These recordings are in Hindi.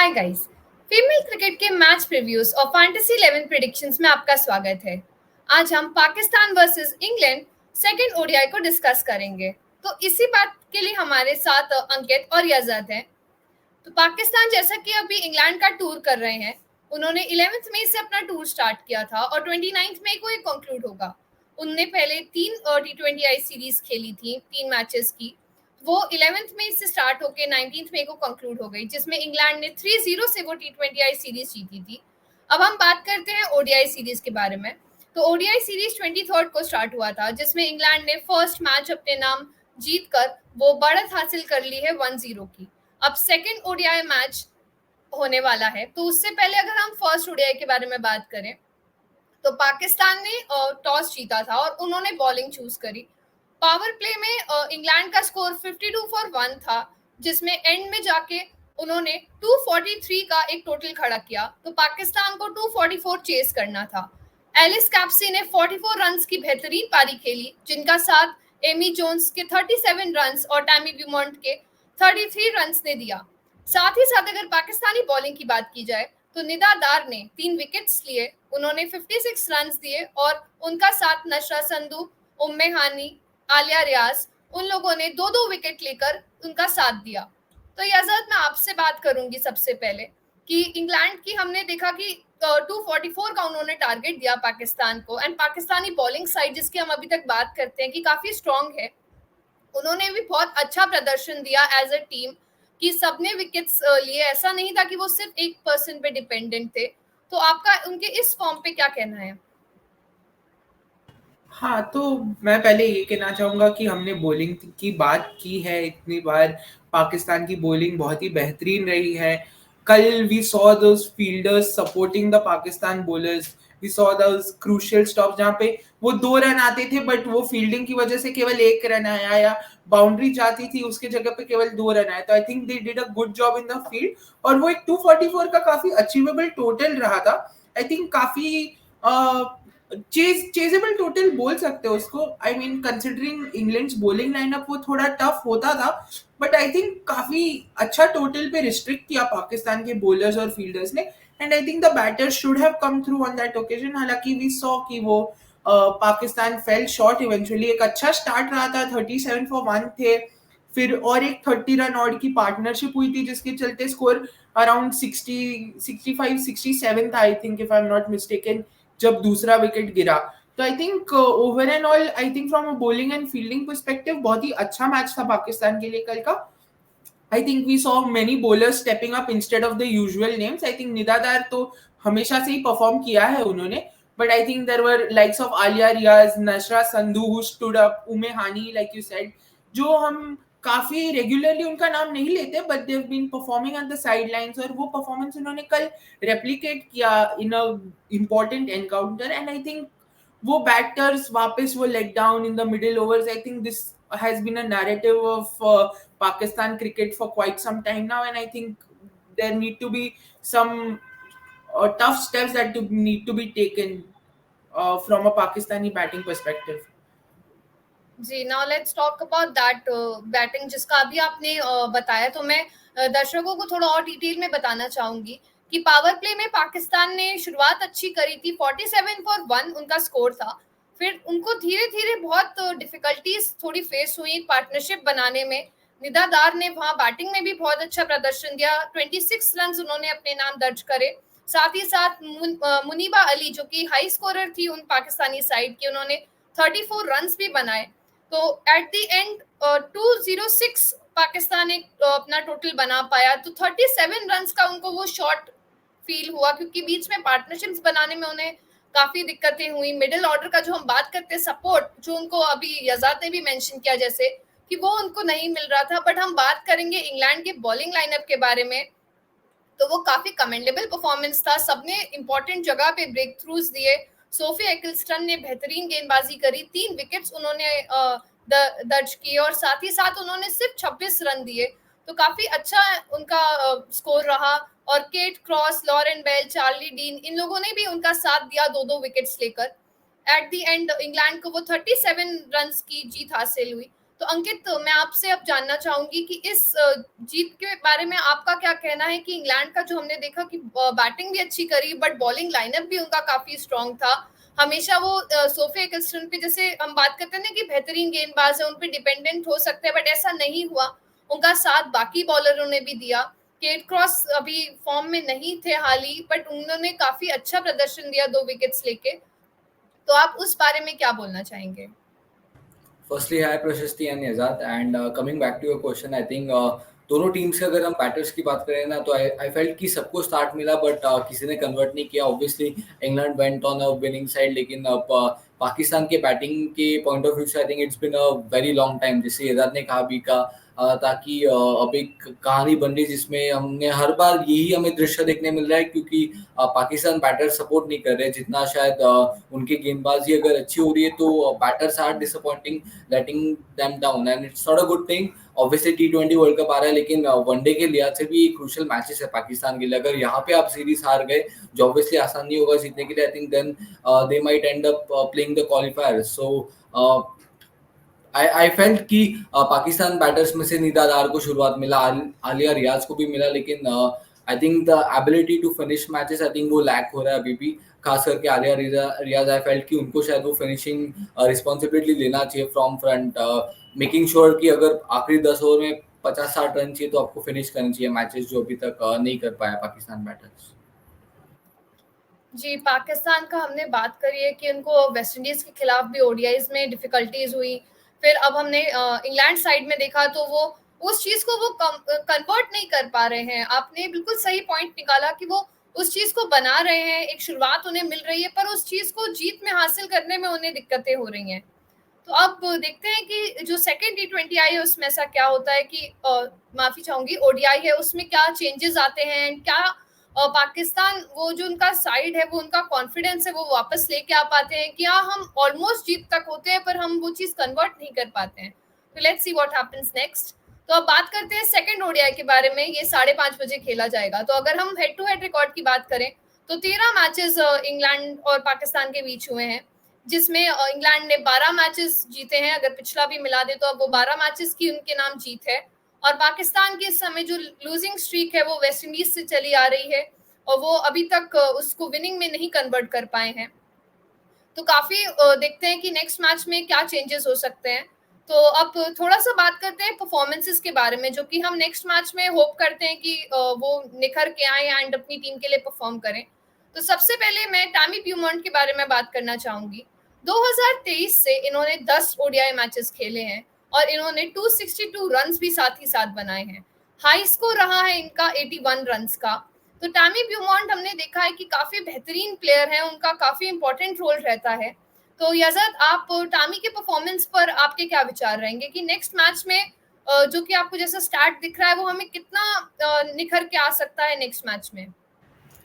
Hi guys. फीमेल क्रिकेट के मैच प्रीव्यूज और फैंटेसी 11 प्रेडिक्शंस में आपका स्वागत है। आज हम Pakistan versus England second ODI को डिस्कस करेंगे। तो इसी बात के लिए हमारे साथ अंकित और यज़द हैं। तो पाकिस्तान जैसा कि अभी इंग्लैंड का टूर कर रहे हैं, उन्होंने 11 मई से अपना टूर स्टार्ट किया था और 29 मई को ये कंक्लूड होगा। उनने पहले 3 टी20 आई सीरीज खेली थी, 3 मैचेस की। वो 11 मई से स्टार्ट होकर 19 मई को कंक्लूड हो गई, जिसमें इंग्लैंड ने 3-0 से वो टी20 आई सीरीज जीती थी। अब हम बात करते हैं ओडीआई सीरीज के बारे में। तो ओडीआई सीरीज 23 को स्टार्ट हुआ था, जिसमें इंग्लैंड ने फर्स्ट मैच अपने नाम जीतकर वो बढ़त हासिल कर ली है 1-0 की। अब सेकंड ओडीआई मैच होने वाला है, तो उससे पहले अगर हम फर्स्ट ओडीआई के बारे में बात करें, तो पाकिस्तान ने टॉस जीता था और उन्होंने बॉलिंग चूज करी। पावर प्ले में इंग्लैंड का स्कोर 52 फॉर 1 था, जिसमें एंड में जाके उन्होंने 243 का एक टोटल खड़ा किया। तो पाकिस्तान को 244 चेस करना था। एलिस कैप्सी ने 44 रन्स की बेहतरीन पारी खेली, जिनका साथ एमी जोन्स के 37 रन्स और टैमी ब्यूमॉन्ट के 33 रन्स ने दिया। साथ ही साथ अगर पाकिस्तानी बॉलिंग की बात की जाए, तो निदा दार ने 3 विकेट्स लिए, उन्होंने 56 रन्स दिए और उनका साथ नशरा संधू, उम्मे हानी, आलिया रियाज, उन लोगों ने 2-2 विकेट लेकर उनका साथ दिया। तो यज़द, मैं आपसे बात करूंगी सबसे पहले कि इंग्लैंड की हमने देखा कि 244 का उन्होंने टारगेट दिया पाकिस्तान को, एंड पाकिस्तानी बॉलिंग साइड जिसकी हम अभी तक बात करते हैं कि काफी स्ट्रांग है, उन्होंने भी बहुत अच्छा प्रदर्शन दिया एज अ टीम कि सबने विकेट्स लिए। ऐसा नहीं था कि वो सिर्फ एक पर्सन पे डिपेंडेंट थे। तो आपका उनके इस फॉर्म पे क्या कहना है? हाँ, तो मैं पहले ये कहना चाहूँगा कि हमने बॉलिंग की बात की है इतनी बार। पाकिस्तान की बॉलिंग बहुत ही बेहतरीन रही है। कल we saw those fielders supporting the Pakistan bowlers. We saw those crucial stops जहाँ पे वो 2 रन आते थे, बट वो फील्डिंग की वजह से केवल 1 रन आया, या बाउंड्री जाती थी उसके जगह पे केवल 2 रन आए। तो I think they did a good job in the field, और वो एक 244 का काफी अचीवेबल टोटल रहा था। आई थिंक काफी चेजेबल टोटल बोल सकते हो उसको। I mean considering England's bowling lineup वो थोड़ा टफ होता था, बट आई थिंक काफी अच्छा टोटल पे रिस्ट्रिक्ट किया पाकिस्तान के बॉलर्स और फील्डर्स ने। And I think the batters should have come through on that occasion. हालांकि वी सॉ कि वो पाकिस्तान फेल शॉर्ट इवेंचुअली। एक अच्छा स्टार्ट रहा था, 37 फॉर 1 थे, फिर और एक 30 रन और की पार्टनरशिप हुई थी, जिसके चलते स्कोर अराउंड 65-67 था, I think, if I am not mistaken, जब दूसरा विकेट गिरा। तो I think over and all, I think from a bowling and fielding perspective बहुत ही अच्छा मैच था पाकिस्तान के लिए कल का। I think we saw many bowlers stepping up instead of the usual names. I think Nida Dar तो हमेशा से ही परफॉर्म किया है उन्होंने, but I think there were likes of Aliya Riaz, Nashra Sandhu who stood up, Umme Hani like you said, जो हम काफी रेगुलरली उनका नाम नहीं लेते, but they have been performing at the sidelines, और वो परफॉर्मेंस उन्होंने कल रेप्लिकेट किया in a important encounter. And I think वो बैटर्स वापस वो let down in the middle overs. I think this has been a narrative of Pakistan cricket for quite some time now, and I think there need to be some tough steps that need to be taken from a Pakistani batting perspective. जी, now let's talk about that batting जिसका अभी आपने बताया। तो मैं दर्शकों को थोड़ा और डिटेल में बताना चाहूंगी कि पावर प्ले में पाकिस्तान ने शुरुआत अच्छी करी थी, 47 फॉर 1 उनका स्कोर था। फिर उनको धीरे धीरे बहुत डिफिकल्टीज थोड़ी फेस हुई पार्टनरशिप बनाने में। निदादार ने वहां बैटिंग में भी बहुत अच्छा प्रदर्शन दिया, 26 रन उन्होंने अपने नाम दर्ज करे। साथ ही साथ मुनीबा अली, जो कि हाई स्कोरर थी उन पाकिस्तानी साइड की, उन्होंने 34 रन भी बनाए। तो एट द एंड 206 पाकिस्तान एक अपना टोटल बना पाया। तो 37 रन का उनको वो शॉट फील हुआ, क्योंकि बीच में पार्टनरशिप्स बनाने में उन्हें काफी दिक्कतें हुई। मिडिल ऑर्डर का जो हम बात करते हैं सपोर्ट, जो उनको अभी यजाद ने भी मेंशन किया जैसे कि वो उनको नहीं मिल रहा था। बट हम बात करेंगे इंग्लैंड के बॉलिंग लाइनअप के बारे में, तो वो काफी कमेंडेबल परफॉर्मेंस था। सबने इंपॉर्टेंट जगह पे ब्रेक थ्रूज दिए। सोफी एक्लस्टन ने बेहतरीन गेंदबाजी करी, 3 विकेट्स उन्होंने दर्ज किए और साथ ही साथ उन्होंने सिर्फ 26 रन दिए। तो काफी अच्छा उनका स्कोर रहा। और Kate Cross, Lauren Bell, Charlie Dean, इन लोगों ने भी उनका साथ दिया 2-2 विकेट्स लेकर। एट द एंड इंग्लैंड को वो 37 रन की जीत हासिल हुई। तो अंकित, मैं आपसे अब जानना चाहूंगी कि इस जीत के बारे में आपका क्या कहना है कि इंग्लैंड का जो हमने देखा कि बैटिंग भी अच्छी करी बट बॉलिंग लाइनअप भी उनका काफी स्ट्रांग था। हमेशा वो सोफे एक्सटन पे, जैसे हम बात करते हैं ना कि बेहतरीन गेंदबाज है उन पे डिपेंडेंट हो सकते हैं, बट ऐसा नहीं हुआ। उनका साथ बाकी बॉलरों ने भी दिया। केट क्रॉस अभी फॉर्म में नहीं थे हाल ही, बट उन्होंने काफी अच्छा प्रदर्शन दिया 2 विकेट्स लेके। तो आप उस बारे में क्या बोलना चाहेंगे? Firstly hi Prashasti and Nijat and coming back to your question I think दोनों टीम्स के अगर हम बैटर्स की बात करें ना तो आई फेल्ट कि सबको स्टार्ट मिला बट किसी ने कन्वर्ट नहीं किया। Obviously England went on a winning side लेकिन पाकिस्तान के बैटिंग के पॉइंट ऑफ व्यू से I think it's been a very long time जिससे एजाज ने कहा भी का ताकि अब एक कहानी बन रही जिसमें हमने हर बार यही हमें दृश्य देखने मिल रहा है क्योंकि पाकिस्तान बैटर सपोर्ट नहीं कर रहे जितना शायद उनकी गेंदबाजी अगर अच्छी हो रही है तो batters are disappointing letting them down and it's not a good thing. Obviously T20 world cup आ रहा है लेकिन वनडे के लिहाज से भी क्रूशियल मैचेस है पाकिस्तान के लिए। अगर यहाँ पे आप सीरीज हार गए जो ऑब्वियसली आसान नहीं होगा जीतने के लिए I think then they might end up playing the qualifier. So I felt कि पाकिस्तान बैटर्स में से निदादार को शुरुआत मिला, आलिया रियाज को भी मिला लेकिन I think the ability to finish matches I think वो लैक हो रहा है अभी भी। खास करके आलिया रियाज आई फेल्ट कि उनको शायद वो फिनिशिंग रिस्पॉन्सिबिलिटी लेना चाहिए फ्रॉम फ्रंट, मेकिंग श्योर कि अगर आखिरी 10 ओवर में 50-60 रन चाहिए तो आपको फिनिश करनी चाहिए मैचेस जो अभी तक नहीं कर पाया पाकिस्तान बैटर्स। जी, पाकिस्तान का हमने बात करी है कि उनको वेस्ट इंडीज के खिलाफ भी ओडीआईज में डिफिकल्टीज हुई। फिर अब हमने इंग्लैंड साइड में देखा तो वो उस चीज को वो कन्वर्ट नहीं कर पा रहे हैं। आपने बिल्कुल सही पॉइंट निकाला कि वो उस चीज को बना रहे हैं, एक शुरुआत उन्हें मिल रही है, पर उस चीज को जीत में हासिल करने में उन्हें दिक्कतें हो रही हैं। तो अब देखते हैं कि जो सेकेंड T20 आई है उसमें ऐसा क्या होता है कि माफी चाहूंगी, ओडीआई है उसमें क्या चेंजेस आते हैं, क्या पाकिस्तान वो जो उनका साइड है वो उनका कॉन्फिडेंस है वो वापस लेके आ पाते हैं, क्या हम ऑलमोस्ट जीत तक होते हैं पर हम वो चीज कन्वर्ट नहीं कर पाते हैं। तो let's see what happens next. तो अब बात करते हैं सेकंड ओडीआई के बारे में। ये 5:30 बजे खेला जाएगा। तो अगर हम हेड टू हेड रिकॉर्ड की बात करें तो 13 मैचेस इंग्लैंड और पाकिस्तान के बीच हुए हैं, जिसमें इंग्लैंड ने 12 मैचेस जीते हैं। अगर पिछला भी मिला दे तो अब वो 12 मैचेस की उनके नाम जीत है। और पाकिस्तान की इस समय जो लूजिंग स्ट्रीक है वो वेस्ट इंडीज से चली आ रही है और वो अभी तक उसको विनिंग में नहीं कन्वर्ट कर पाए हैं। तो काफी देखते हैं कि नेक्स्ट मैच में क्या चेंजेस हो सकते हैं। तो अब थोड़ा सा बात करते हैं परफॉर्मेंसेस के बारे में, जो कि हम नेक्स्ट मैच में होप करते हैं कि वो निखर के आए एंड अपनी टीम के लिए परफॉर्म करें। तो सबसे पहले मैं टैमी ब्यूमॉन्ट के बारे में बात करना चाहूंगी। 2023 से इन्होंने 10 ओडीआई मैचेस खेले हैं और इन्होंने 262 रन्स भी साथ ही साथ बनाए हैं। हाई स्कोर रहा है इनका 81 रन्स का। तो टैमी ब्यूमॉन्ट हमने देखा है कि काफी बेहतरीन प्लेयर है, उनका काफी इंपॉर्टेंट रोल रहता है। तो यजद, आप टामी के परफॉर्मेंस पर आपके क्या विचार रहेंगे कि नेक्स्ट मैच में जो कि आपको जैसा स्टार्ट दिख रहा है वो हमें कितना निखर के आ सकता है नेक्स्ट मैच में?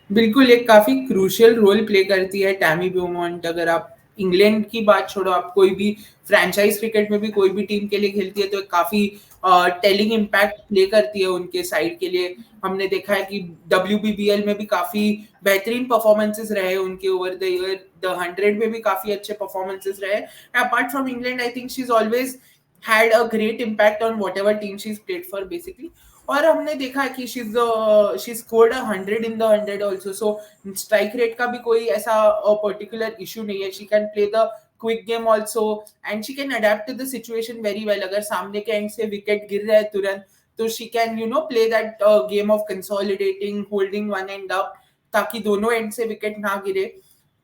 बिल्कुल, एक काफी क्रूशियल रोल प्ले करती है टैमी ब्यूमॉन्ट। अगर आप इंग्लैंड की बात छोड़ो, आप कोई भी फ्रेंचाइज क्रिकेट में भी कोई भी टीम के लिए खेलती है तो काफी टेलिंग इम्पैक्ट प्ले करती है उनके साइड के लिए। हमने देखा है कि WBBL में भी काफी बेहतरीन परफॉर्मेंसेस रहे उनके ओवर द ईयर। द 100 में भी काफी अच्छे परफॉर्मेंसेस रहे। Apart from England, I think she is always had a great impact on whatever team she's played for basically. और हमने देखा है कि she scored 100 in the 100 also, so strike rate का भी कोई ऐसा particular issue नहीं है। She can play the quick game also and she can adapt to the situation very well. अगर सामने के एंड से विकेट गिर रहा है तुरंत तो she can play that game of consolidating, holding one end up ताकि दोनों एंड से विकेट ना गिरे।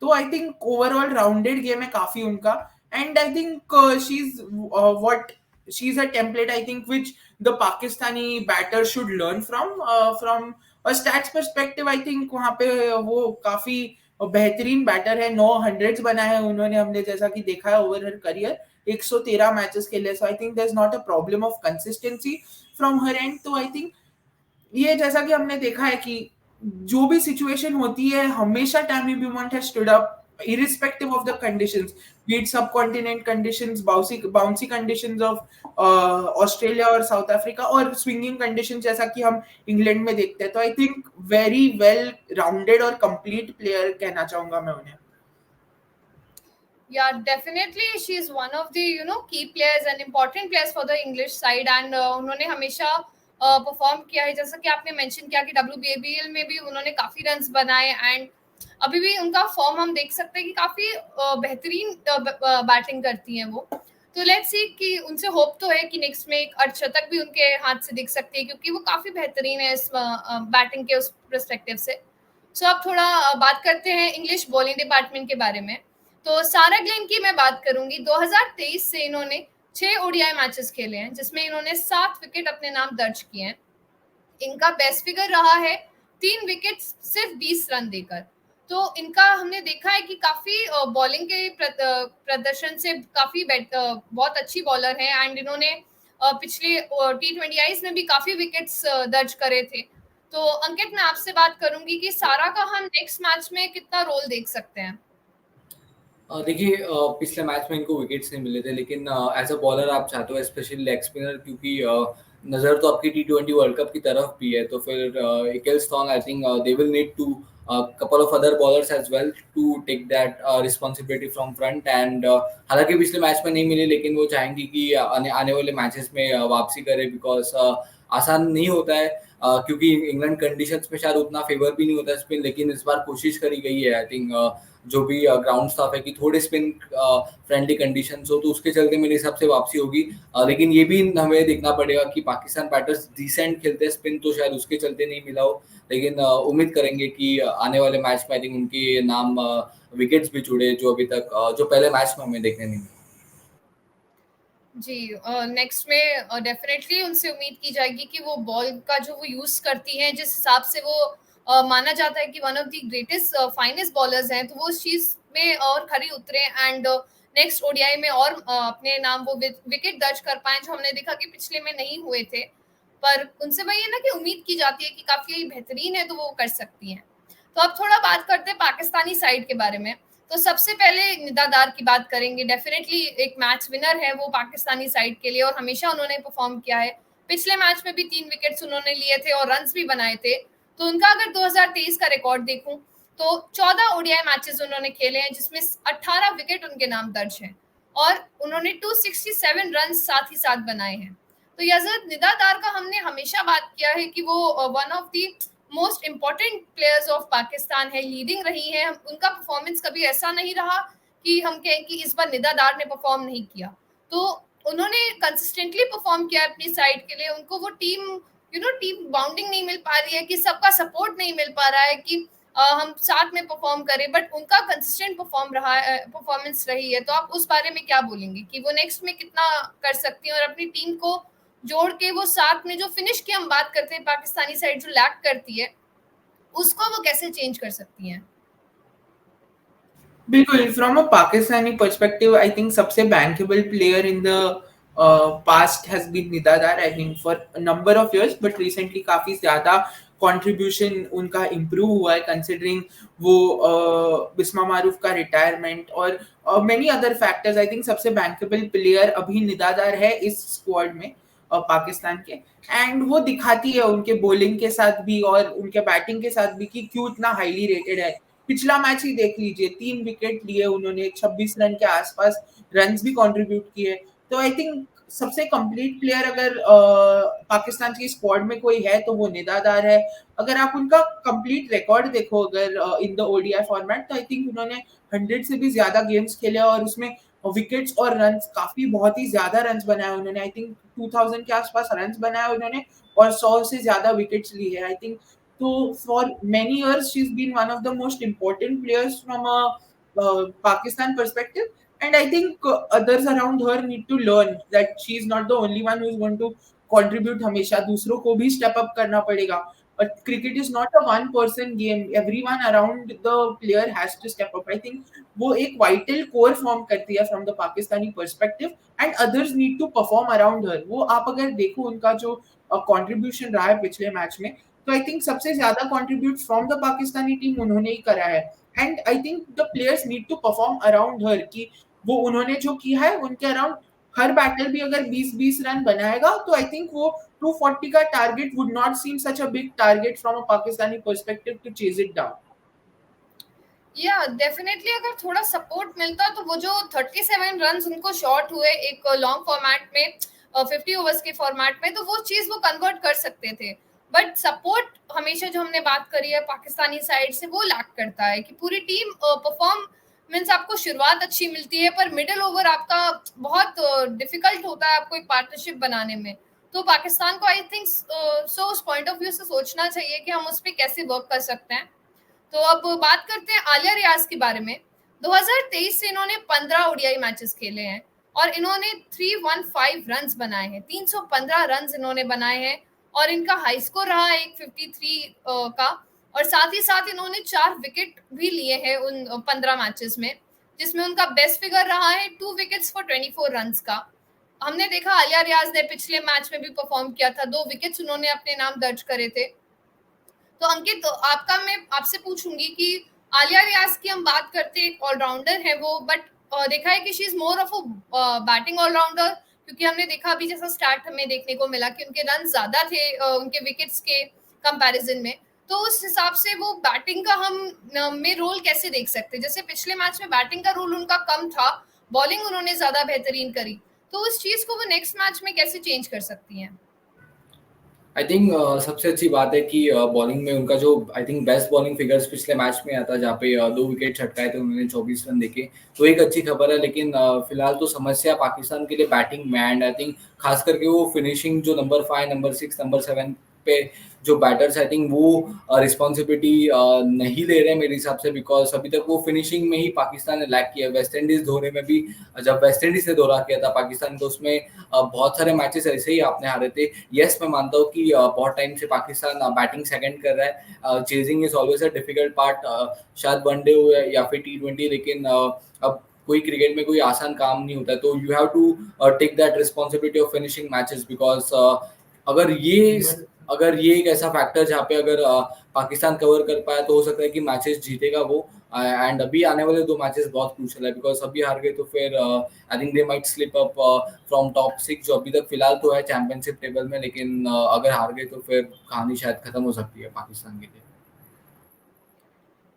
तो I think overall rounded game है काफी उनका। And I think she's a template I think which the Pakistani batter should learn from a stats perspective। I think वहाँ पे वो काफी बेहतरीन बैटर है। 9 हंड्रेड्स बनाए हैं उन्होंने, हमने जैसा कि देखा है ओवर हर करियर 113 मैचेस खेले। So I think there is not a problem of consistency from her end. तो आई थिंक ये जैसा कि हमने देखा है कि जो भी सिचुएशन होती है हमेशा Tammy Beaumont has stood up irrespective of the conditions, be it subcontinent conditions, bouncy conditions of Australia और South Africa, और swinging conditions जैसा कि हम इंग्लैंड में देखते हैं। तो I think very well rounded और कंप्लीट प्लेयर कहना चाहूंगा मैं उन्हें। Yeah, definitely she is one of the key players and important players for the English side, and उन्होंने हमेशा परफॉर्म किया है, जैसा कि आपने मेंशन किया कि WBBL में भी उन्होंने काफी रन्स बनाए, एंड अभी भी उनका फॉर्म हम देख सकते हैं कि काफी बेहतरीन बैटिंग करती हैं वो। तो लेट्स सी कि उनसे होप तो है कि नेक्स्ट में एक अर्धशतक भी उनके हाथ से दिख सकती है, क्योंकि वो काफी बेहतरीन है इस बैटिंग के उस पर्सपेक्टिव से। सो अब थोड़ा बात करते हैं इंग्लिश बॉलिंग डिपार्टमेंट के बारे में। तो सारा ग्लेन की मैं बात करूंगी। 2023 से इन्होंने 6 ओडीआई मैचेस खेले हैं, जिसमें इन्होंने 7 विकेट अपने नाम दर्ज किए हैं। इनका बेस्ट फिगर रहा है 3 विकेट सिर्फ 20 रन देकर। तो इनका हमने देखा है कि काफी बॉलिंग के प्रदर्शन से काफी बहुत अच्छी बॉलर हैं, एंड इन्होंने पिछले T20Is में भी काफी विकेट्स दर्ज करे थे। तो अंकित, मैं आपसे बात करूंगी कि सारा का हम नेक्स्ट मैच में कितना रोल देख सकते हैं। देखिए, पिछले मैच में इनको विकेट्स नहीं मिले थे, लेकिन एज अ बॉलर आप चाहते हो स्पेशली लेग स्पिनर, क्योंकि नज़र तो आपकी T20 वर्ल्ड कप की तरफ भी है, तो फिर Ecclestone I think they will need to couple of other bowlers as well to take that responsibility from front and हालांकि पिछले मैच में नहीं मिले, लेकिन वो चाहेंगी कि आने वाले मैचेस में वापसी करे, बिकॉज आसान नहीं होता है, क्योंकि इंग्लैंड कंडीशंस में शायद उतना फेवर भी नहीं होता स्पिन, लेकिन इस बार कोशिश करी गई है। आई थिंक जो भी ग्राउंड स्टाफ है कि थोड़े स्पिन फ्रेंडली कंडीशंस हो, तो उसके चलते मेरे हिसाब से वापसी होगी। लेकिन ये भी हमें देखना पड़ेगा कि पाकिस्तान बैटर्स डिसेंट खेलते हैं स्पिन, तो शायद उसके चलते नहीं मिला हो, लेकिन उम्मीद करेंगे कि आने वाले मैच में आई थिंक उनके नाम विकेट्स भी जुड़े, जो अभी तक जो पहले मैच में हमें देखने नहीं मिले। जी, नेक्स्ट में डेफिनेटली उनसे उम्मीद की जाएगी कि वो बॉल का जो वो यूज करती हैं, जिस हिसाब से वो माना जाता है कि one of the greatest finest bowlers हैं, तो वो उस चीज में और खरी उतरे, एंड नेक्स्ट ओडीआई में और अपने नाम वो विकेट दर्ज कर पाए, जो हमने देखा कि पिछले में नहीं हुए थे। पर उनसे वही है ना कि उम्मीद की जाती है कि काफी बेहतरीन है, तो वो कर सकती हैं। तो अब थोड़ा बात करते हैं पाकिस्तानी साइड के बारे में। तो सबसे पहले निदा दार की बात करेंगे। डेफिनेटली एक मैच विनर है वो पाकिस्तानी साइड के लिए, और हमेशा उन्होंने परफॉर्म किया है। पिछले मैच में भी 3 विकेट्स उन्होंने लिए थे और रन्स भी बनाए थे। तो उनका अगर 2023 का रिकॉर्ड देखूं तो 14 ओडीआई मैचेस उन्होंने खेले हैं, जिसमें 18 विकेट उनके नाम दर्ज हैं, और उन्होंने 267 रन साथ ही साथ बनाए हैं। तो यजद निदा दार का हमने हमेशा बात किया है कि वो one of the most important players of Pakistan है, लीडिंग रही है। उनका परफॉर्मेंस कभी ऐसा नहीं रहा कि हम कहें कि इस बार निदा दार ने परफॉर्म नहीं किया। तो उन्होंने कंसिस्टेंटली परफॉर्म किया अपनी साइड के लिए। उनको वो टीम टीम बाउंडिंग नहीं मिल पा रही है, कि सबका सपोर्ट नहीं मिल पा रहा है कि हम साथ में परफॉर्म करें, बट उनका कंसिस्टेंट परफॉर्मेंस रही है। तो आप उस बारे में क्या बोलेंगे कि वो नेक्स्ट में कितना कर सकती हैं, और अपनी टीम को जोड़ के वो साथ में जो फिनिश की हम बात करते हैं पाकिस्तानी साइड जो लैक करती है, उसको वो कैसे चेंज कर सकती हैं? बिल्कुल, from a Pakistani perspective I think सबसे bankable player in the past has been Nida Dar, I think for a number of years, but recently काफी ज्यादा कंट्रीब्यूशन उनका इम्प्रूव हुआ है, कंसिडरिंग वो बिस्मा मारूफ का रिटायरमेंट और मेनी अदर फैक्टर्स। आई थिंक सबसे बैंकेबल प्लेयर अभी निदा दार है इस स्क्वाड में पाकिस्तान के, एंड वो दिखाती है उनके बॉलिंग के साथ भी और उनके बैटिंग के साथ भी कि क्यों इतना हाईली रेटेड है। पिछला मैच ही देख लीजिए, 3 विकेट लिए उन्होंने, 26 रन के आसपास रन्स भी कंट्रीब्यूट किए। तो आई थिंक सबसे कंप्लीट प्लेयर अगर पाकिस्तान की स्क्वाड में कोई है तो वो निदा दार है। अगर आप उनका कंप्लीट रिकॉर्ड देखो अगर इन द ओडीआई फॉर्मेट, तो आई थिंक उन्होंने 100 से भी ज्यादा गेम्स खेले और उसमें विकेट्स और रन्स काफी बहुत ही ज्यादा रन्स बनाए उन्होंने। आई थिंक 2000 के आसपास रन्स बनाए उन्होंने और 100 से ज्यादा विकेट्स लिए। I think so for many years she's been one of the most important players from a Pakistan perspective, and I think others around her need to learn that she is not the only one who is going to contribute. हमेशा दूसरों को भी step up करना पड़ेगा, but cricket is not a one person game, everyone around the player has to step up. I think वो एक vital core form करती है from the Pakistani perspective, and others need to perform around her. वो आप अगर देखो उनका जो contribution रहा है पिछले मैच में, तो आई थिंक सबसे ज्यादा contribute from the Pakistani team उन्होंने ही करा है, and I think the players need to perform around her कि वो उन्होंने जो किया है उनके अराउंड हर बैटल भी अगर 20-20 रन बनाएगा तो आई थिंक वो 240 का target would not seem such a big target from a Pakistani perspective to chase it down. या डेफिनेटली अगर थोड़ा सपोर्ट मिलता तो वो जो 37 रन उनको शॉर्ट हुए एक लॉन्ग फॉर्मेट में 50 ओवर्स के फॉर्मेट में, तो वो चीज वो कन्वर्ट कर सकते थे। बट सपोर्ट हमेशा जो हमने बात करी है पाकिस्तानी साइड से वो लैक करता है कि पूरी टीम परफॉर्मेंस आपको शुरुआत अच्छी मिलती है पर मिडिल ओवर आपका बहुत डिफिकल्ट होता है आपको एक पार्टनरशिप बनाने में। तो पाकिस्तान को आई थिंक सो उस पॉइंट ऑफ व्यू से सोचना चाहिए कि हम उस पर कैसे वर्क कर सकते हैं। तो अब बात करते हैं आलिया रियाज के बारे में। 2023 से इन्होंने 15 ओडीआई मैचेस खेले हैं और इन्होंने 315 रन्स बनाए हैं, 315 रन्स इन्होंने बनाए हैं और इनका हाई स्कोर रहा है 153 का। और साथ ही साथ इन्होंने 4 विकेट भी लिए हैं उन 15 मैचेस में, जिसमें उनका बेस्ट फिगर रहा है 2 विकेट्स फॉर 24 रन्स का। हमने देखा आलिया रियाज ने पिछले मैच में भी परफॉर्म किया था, 2 विकेट्स उन्होंने अपने नाम दर्ज करे थे। तो अंकित, तो आपका मैं आपसे पूछूंगी कि आलिया रियाज की हम बात करते हैं, एक ऑलराउंडर है वो, बट देखा है कि she is more of a batting all rounder, क्योंकि हमने देखा अभी जैसा स्टार्ट हमें देखने को मिला कि उनके रन ज्यादा थे उनके विकेट्स के कंपैरिजन में। तो उस हिसाब से वो बैटिंग का हम में रोल कैसे देख सकते हैं? जैसे पिछले मैच में बैटिंग का रोल उनका कम था, बॉलिंग उन्होंने ज्यादा बेहतरीन करी, तो उस चीज को वो नेक्स्ट मैच में कैसे चेंज कर सकती हैं? आई थिंक सबसे अच्छी बात है कि बॉलिंग में उनका जो I think best bowling figures पिछले मैच में आता, जहाँ पे 2 विकेट छटकाए थे उन्होंने, 24 रन देके, तो एक अच्छी खबर है। लेकिन फिलहाल तो समस्या पाकिस्तान के लिए बैटिंग में, एंड आई थिंक खास करके वो फिनिशिंग जो नंबर 5, नंबर 6, नंबर 7 पे जो बैटर्स आई थिंक वो रिस्पॉन्सिबिलिटी नहीं ले रहे हैं मेरे हिसाब से, बिकॉज अभी तक वो फिनिशिंग में ही पाकिस्तान ने लैक किया। वेस्ट इंडीज धोने में भी, जब वेस्ट इंडीज ने दौरा किया था पाकिस्तान को, उसमें बहुत सारे मैचेस ऐसे ही आपने हारे थे। यस, मैं मानता हूँ कि बहुत टाइम से पाकिस्तान बैटिंग सेकंड कर रहा है, chasing is always a difficult part, शायद वनडे हो या फिर T20, लेकिन अब कोई क्रिकेट में कोई आसान काम नहीं होता है, तो you have to take that responsibility of finishing matches, because अगर ये अगर ये एक ऐसा फैक्टर जहाँ पे अगर पाकिस्तान कवर कर पाया तो हो सकता है कि मैचेस जीतेगा वो। एंड अभी आने वाले 2 मैचेस बहुत क्रूशियल है, बिकॉज अभी हार गए तो फिर आई think they might slip up from top 6, जो अभी तक फिलहाल तो है चैंपियनशिप टेबल में, लेकिन अगर हार गए तो फिर कहानी शायद खत्म हो सकती है पाकिस्तान के लिए।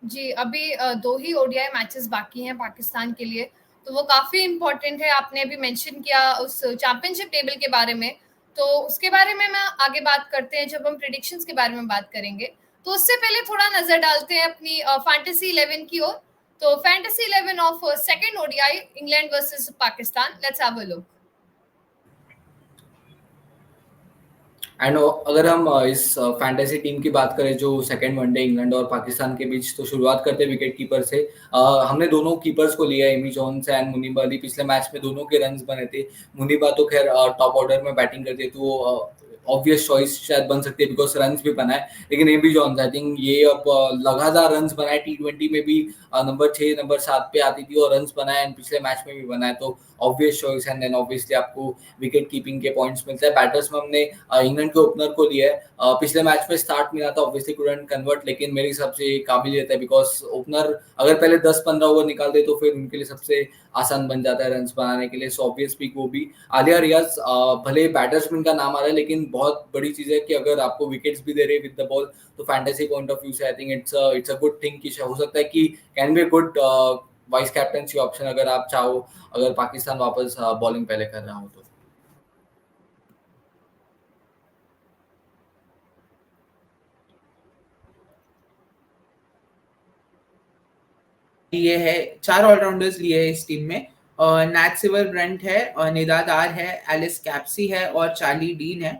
जी, अभी 2 ही ओडीआई मैचेस बाकी हैं पाकिस्तान के लिए, तो वो काफ़ी इम्पोर्टेंट है। आपने अभी मेंशन किया उस चैंपियनशिप टेबल के बारे में, तो उसके बारे में मैं आगे बात करते हैं जब हम प्रेडिक्शंस के बारे में बात करेंगे। तो उससे पहले थोड़ा नज़र डालते हैं अपनी फैंटेसी 11 की ओर। तो fantasy 11 of second ODI England versus Pakistan, let's have a look. And अगर हम इस फैंटेसी टीम की बात करें जो सेकंड वनडे इंग्लैंड और पाकिस्तान के बीच, तो शुरुआत करते हैं विकेट कीपर से। हमने दोनों कीपर्स को लिया, Amy Jones and Muneeba Ali. पिछले मैच में दोनों के रन्स बने थे। मुनीबा तो खैर टॉप ऑर्डर में बैटिंग करती है, तो ऑब्वियस चॉइस शायद बन सकती है बिकॉज रन्स भी बनाए। लेकिन एमी जॉन्स आई थिंक ये अब लगातार रन्स बनाए, T20 में भी नंबर 6, नंबर 7 पे आती थी और रन्स बनाए, एंड पिछले मैच में भी बनाए, तो obvious choice. And then obviously आपको विकेट कीपिंग के पॉइंट्स मिलते हैं। बैटर्स में हमने इंग्लैंड के ओपनर को लिया है। पिछले मैच में स्टार्ट मिला था, ऑब्वियसली कुडंट कन्वर्ट, लेकिन मेरे हिसाब से काबिलियत है, बिकॉज ओपनर अगर पहले 10-15 ओवर निकाल दे तो फिर उनके लिए सबसे आसान बन जाता है रन्स बनाने के लिए। सो ऑब्वियस पिक वो भी। आलिया रियाज भले बैटर्समैन का नाम आ रहा है, लेकिन बहुत बड़ी चीज है कि अगर आपको विकेट्स भी दे रहे विद द बॉल, तो फैंटेसी पॉइंट ऑफ व्यू से I think it's a good thing कि हो सकता है कि can be good vice captaincy option, अगर आप चाहो, अगर पाकिस्तान वापस बॉलिंग पहले कर रहा हो तो। ये है 4 ऑलराउंडर्स लिए है इस टीम में। नैट सिवर ब्रंट है, निदादार है, एलिस कैप्सी है और चार्ली डीन है।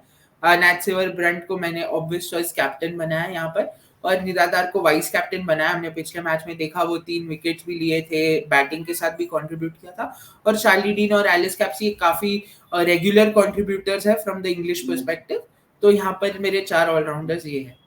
नैट सिवर ब्रंट को मैंने ऑब्वियस चॉइस कैप्टन बनाया यहाँ पर, और निदादार को वाइस कैप्टन बनाया। हमने पिछले मैच में देखा वो 3 विकेट्स भी लिए थे, बैटिंग के साथ भी कंट्रीब्यूट किया था। और चार्ली डीन और एलिस कैप्सी काफी रेगुलर कंट्रीब्यूटर्स है फ्रॉम द इंग्लिश पर्सपेक्टिव। तो यहाँ पर मेरे 4 ऑलराउंडर्स ये है।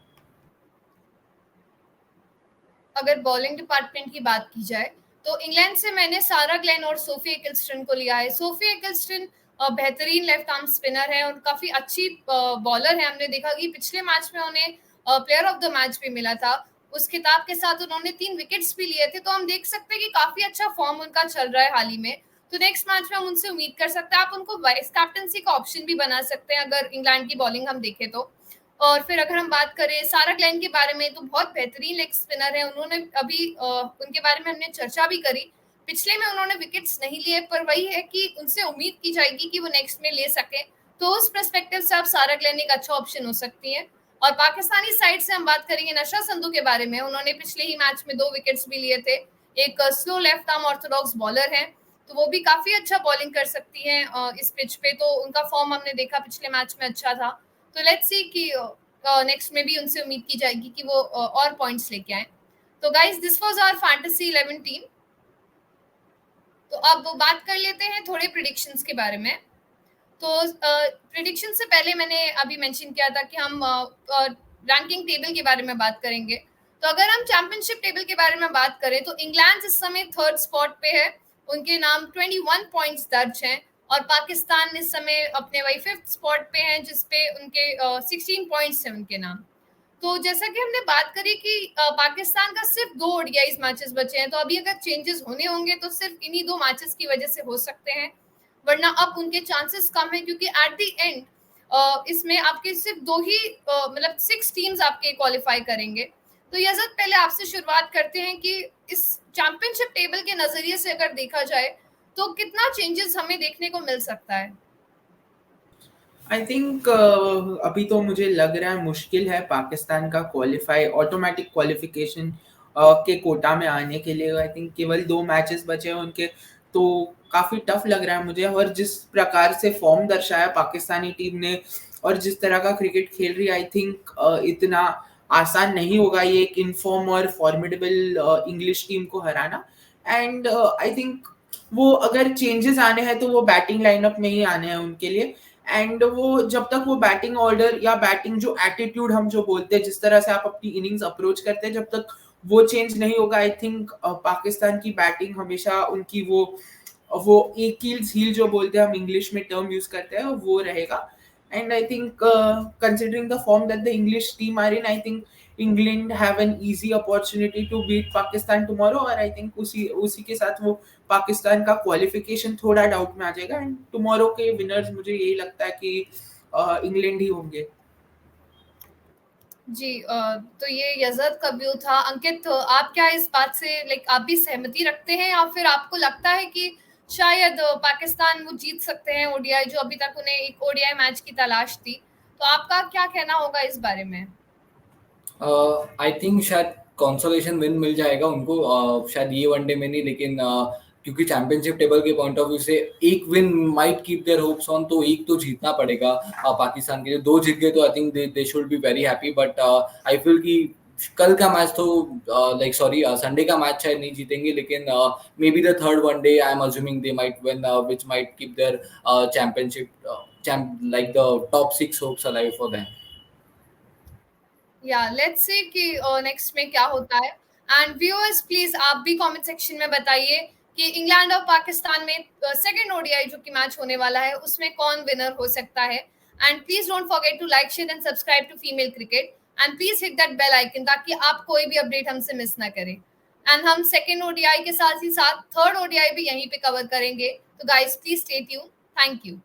अगर बॉलिंग डिपार्टमेंट की बात की जाए तो इंग्लैंड से मैंने सारा ग्लेन और सोफी एकिलस्टन को लिया है। सोफी एकिलस्टन बेहतरीन लेफ्ट आर्म स्पिनर है और काफी अच्छी बॉलर है। हमने देखा कि पिछले मैच में उन्हें प्लेयर ऑफ द मैच भी मिला था। उस खिताब के साथ उन्होंने 3 विकेट्स भी लिए थे, तो हम देख सकते हैं कि काफी अच्छा फॉर्म उनका चल रहा है हाल ही में। तो नेक्स्ट मैच में हम उनसे उम्मीद कर सकते हैं। आप उनको वाइस कैप्टनसी का ऑप्शन भी बना सकते हैं अगर इंग्लैंड की बॉलिंग हम देखें तो। और फिर अगर हम बात करें सारा ग्लेन के बारे में, तो बहुत बेहतरीन लेग स्पिनर है। उन्होंने अभी उनके बारे में हमने चर्चा भी करी। पिछले में उन्होंने विकेट्स नहीं लिए, पर वही है कि उनसे उम्मीद की जाएगी कि वो नेक्स्ट में ले सके, तो उस पर्सपेक्टिव से आप सारा ग्लेन एक अच्छा ऑप्शन हो सकती है। और पाकिस्तानी साइड से हम बात करेंगे नशा संधू के बारे में। उन्होंने पिछले ही मैच में 2 विकेट्स भी लिए थे। एक slow left arm Orthodox bowler है, तो वो भी काफी अच्छा बॉलिंग कर सकती हैं इस पिच पे। तो उनका फॉर्म हमने देखा पिछले मैच में अच्छा था। तो लेट्स सी कि नेक्स्ट में भी उनसे उम्मीद की जाएगी कि वो और पॉइंट्स लेके आए। तो guys, this was our fantasy 11 team. तो अब बात कर लेते हैं थोड़े प्रिडिक्शंस के बारे में। तो प्रिडिक्शन से पहले मैंने अभी मेंशन किया था कि हम रैंकिंग टेबल के बारे में बात करेंगे। तो अगर हम चैंपियनशिप टेबल के बारे में बात करें, तो इंग्लैंड इस समय 3rd स्पॉट पे है, उनके नाम 21 पॉइंट्स दर्ज हैं। और पाकिस्तान इस समय अपने वही 5th स्पॉट पे हैं, जिसपे उनके 16 पॉइंट्स हैं उनके नाम। तो जैसा कि हमने बात करी कि पाकिस्तान का सिर्फ 2 ओडीआईज मैचेस बचे हैं, तो अभी अगर चेंजेस होने होंगे तो सिर्फ इन्हीं 2 मैचेस की वजह से हो सकते हैं, वरना अब उनके चांसेस कम है, क्योंकि एट द एंड इसमें आपके सिर्फ 2 ही मतलब 6 टीम्स आपके क्वालिफाई करेंगे। तो यजद, पहले आपसे शुरुआत करते हैं कि इस चैंपियनशिप टेबल के नजरिए से अगर देखा जाए तो कितना चेंजेस हमें देखने को मिल सकता है? आई थिंक अभी तो मुझे लग रहा है मुश्किल है पाकिस्तान का क्वालिफाई, ऑटोमेटिक क्वालिफिकेशन के कोटा में आने के लिए। आई थिंक केवल 2 मैचेस बचे हैं उनके, तो काफ़ी टफ लग रहा है मुझे। और जिस प्रकार से फॉर्म दर्शाया पाकिस्तानी टीम ने और जिस तरह का क्रिकेट खेल रही है, आई थिंक इतना आसान नहीं होगा ये एक इनफॉर्म और फॉर्मिडेबल इंग्लिश टीम को हराना। एंड आई थिंक वो अगर चेंजेस आने हैं तो वो बैटिंग लाइनअप में ही आने हैं उनके लिए। एंड वो जब तक वो बैटिंग ऑर्डर या बैटिंग जो एटीट्यूड हम जो बोलते हैं, जिस तरह से आप अपनी इनिंग्स अप्रोच करते हैं, जब तक वो चेंज नहीं होगा, आई थिंक पाकिस्तान की बैटिंग हमेशा उनकी वो एकील्स हील जो बोलते हैं हम इंग्लिश में टर्म यूज करते हैं, वो रहेगा। And I think considering the form that the English team are in, I think England have an easy opportunity to beat Pakistan tomorrow. और आई थिंक उसी के साथ वो पाकिस्तान का क्वालिफिकेशन थोड़ा डाउट में आ जाएगा। एंड टुमारो के विनर्स मुझे यही लगता है कि इंग्लैंड ही होंगे। जी, तो ये यजद का व्यू था। अंकित, आप क्या इस बात से आप भी सहमति रखते हैं, या फिर आपको लगता है कि शायद पाकिस्तान वो जीत सकते हैं ओडीआई, जो अभी तक उन्हें एक ओडीआई मैच की तलाश थी? तो आपका क्या कहना होगा इस बारे में? आई थिंक शायद कंसोलेशन विन मिल जाएगा उनको, शायद ये वनडे में नहीं, लेकिन क्योंकि चैंपियनशिप टेबल के पॉइंट ऑफ व्यू से एक win might keep their hopes on, तो एक तो जीतना पड़ेगा पाकिस्तान के लिए। 2 जीत गए तो I think they should be very happy. But I feel कि कल का मैच तो संडे का मैच शायद नहीं जीतेंगे, लेकिन may be the third one day I am assuming they might win, which might keep their championship the top 6 hopes alive for them. या लेट्स सी कि नेक्स्ट में क्या होता है। एंड व्यूअर्स, प्लीज आप भी कमेंट सेक्शन में बताइए कि इंग्लैंड और पाकिस्तान में सेकंड ओडीआई जो कि मैच होने वाला है, उसमें कौन विनर हो सकता है। And please don't forget to like, share and subscribe to female cricket. And please hit that bell icon, ताकि आप कोई भी अपडेट हमसे मिस ना करें। एंड हम सेकंड ओडीआई के साथ ही साथ थर्ड ओडीआई भी यहीं पे कवर करेंगे। तो guys, please stay tune. Thank you.